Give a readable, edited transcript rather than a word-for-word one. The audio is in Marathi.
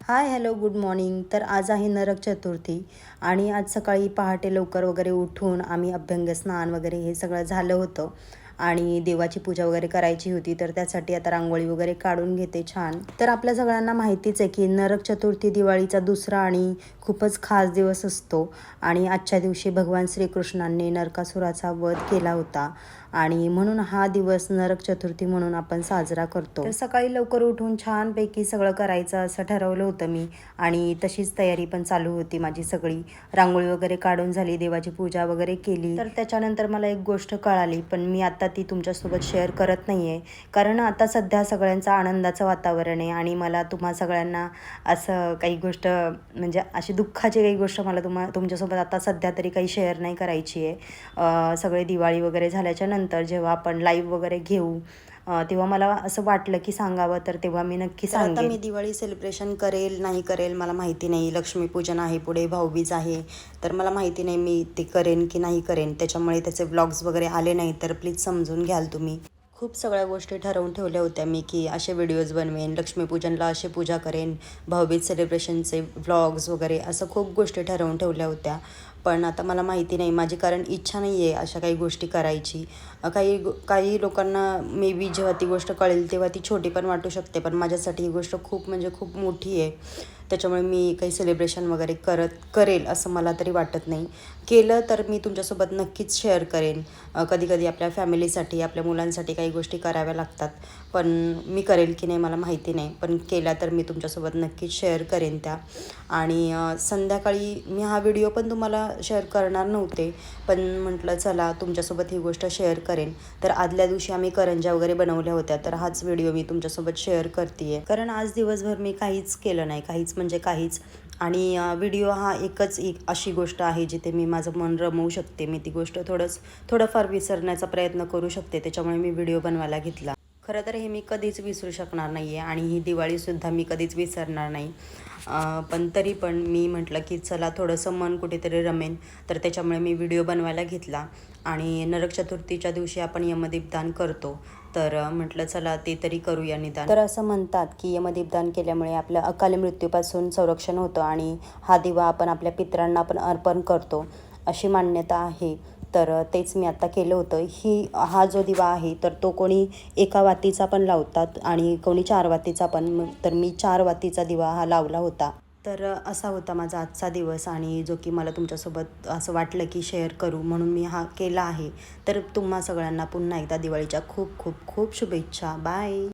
Hi hello good morning. तर आज आहे नरक चतुर्थी आणि आज सकाळी पहाटे लवकर वगैरे उठून आम्ही अभ्यंग स्नान वगैरे हे सगळं झालं होतं आणि देवाची पूजा वगैरे करायची होती. तर त्यासाठी आता रांगोळी वगैरे काढून घेते छान. तर आपल्या सगळ्यांना माहितीच आहे की नरक चतुर्थी दिवाळीचा दुसरा आणि खूपच खास दिवस असतो आणि आजच्या दिवशी भगवान श्रीकृष्णांनी नरकासुराचा वध केला होता आणि म्हणून हा दिवस नरक चतुर्थी म्हणून आपण साजरा करतो. तर सकाळी लवकर उठून छानपैकी सगळं करायचं असं ठरवलं होतं मी आणि तशीच तयारी पण चालू होती माझी सगळी. रांगोळी वगैरे काढून झाली, देवाची पूजा वगैरे केली. तर त्याच्यानंतर मला एक गोष्ट कळाली, पण मी आता ती तुमच्यासोबत शेअर करत नाही आहे कारण आता सध्या सगळ्यांचं आनंदाचं वातावरण आहे आणि मला तुम्हा सगळ्यांना असं काही गोष्ट म्हणजे अशी दुःखाची काही गोष्ट मला तुमच्यासोबत आता सध्या तरी काही शेअर नाही करायची आहे. सगळे दिवाळी वगैरे झाल्याच्या नंतर जेव्हा आपण लाईव्ह वगैरे घेऊ तेव्हा मला असं वाटलं की सांगावं, तर तेव्हा मी नक्की सांगेन. आता मी दिवाळी सेलिब्रेशन करेल नाही करेल मला माहिती नाही. लक्ष्मीपूजन आहे, पुढे भाऊबीज आहे, तर मला माहिती नाही मी ते करेन की नाही करेन. त्याच्यामुळे त्याचे व्लॉग्स वगैरे आले नाही तर प्लीज समजून घ्याल तुम्ही. खूप सगळ्या गोष्टी ठरवून ठेवल्या होत्या मी की असे व्हिडिओज बनवेन, लक्ष्मीपूजनला अशी पूजा करेन, भाऊबीज सेलिब्रेशनचे व्लॉग्स वगैरे असं खूप गोष्टी ठरवून ठेवल्या होत्या. पण आता मला माहिती नाही माझी, कारण इच्छा नाही आहे अशा काही गोष्टी करायची. काही लोकांना मे बी जेव्हा ती गोष्ट कळेल तेव्हा ती छोटी पण वाटू शकते, पण माझ्यासाठी ही गोष्ट खूप म्हणजे खूप मोठी आहे. त्याच्यामुळे मी काही सेलिब्रेशन वगैरे करेल असं मला तरी वाटत नाही. केलं तर मी तुमच्यासोबत नक्कीच शेअर करेन. कधी कधी आपल्या फॅमिलीसाठी, आपल्या मुलांसाठी काही गोष्टी कराव्या लागतात, पण मी करेल की नाही मला माहिती नाही, पण केल्या तर मी तुमच्यासोबत नक्कीच शेअर करेन त्या. आणि संध्याकाळी मी हा व्हिडिओ पण तुम्हाला शेअर करणार नव्हते, पण म्हटलं चला तुमच्यासोबत ही गोष्ट शेअर करेन. तर आदल्या दिवशी आम्ही करंज्या वगैरे बनवल्या होत्या, तर हाच व्हिडिओ मी तुमच्यासोबत शेअर करते आहे. कारण आज दिवसभर मी काहीच केलं नाही, काहीच म्हणजे काहीच. आणि व्हिडिओ हा एकच अशी गोष्ट आहे जिथे मी माझं मन रमवू शकते. मी ती गोष्ट थोडंफार विसरण्याचा प्रयत्न करू शकते, त्याच्यामुळे मी व्हिडिओ बनवायला घेतला. खरं तर हे मी कधीच विसरू शकणार नाही आहे आणि ही दिवाळीसुद्धा मी कधीच विसरणार नाही. पण तरी पण मी म्हटलं की चला थोडंसं मन कुठेतरी रमेन, तर त्याच्यामुळे मी व्हिडिओ बनवायला घेतला. आणि नरक चतुर्थीच्या दिवशी आपण यमदीपदान करतो, तर म्हटलं चला ते तरी करूया निदान. तर असं म्हणतात की यमदीपदान केल्यामुळे आपल्या अकाली मृत्यूपासून संरक्षण होतं आणि हा दिवा आपण आपल्या पितरांना पण अर्पण करतो अशी मान्यता आहे. तर तेच मी आत्ता केलं होतं. हा जो दिवा आहे तर तो कोणी एका वातीचा पण लावतात आणि कोणी 4 वातीचा पण. तर मी 4 वातीचा दिवा हा लावला होता. तर असा होता माझा आजचा दिवस आणि जो की मला तुमच्यासोबत असं वाटलं की शेअर करू म्हणून मी हा केला आहे. तर तुम्हा सगळ्यांना पुन्हा एकदा दिवाळीच्या खूप खूप खूप शुभेच्छा. बाय.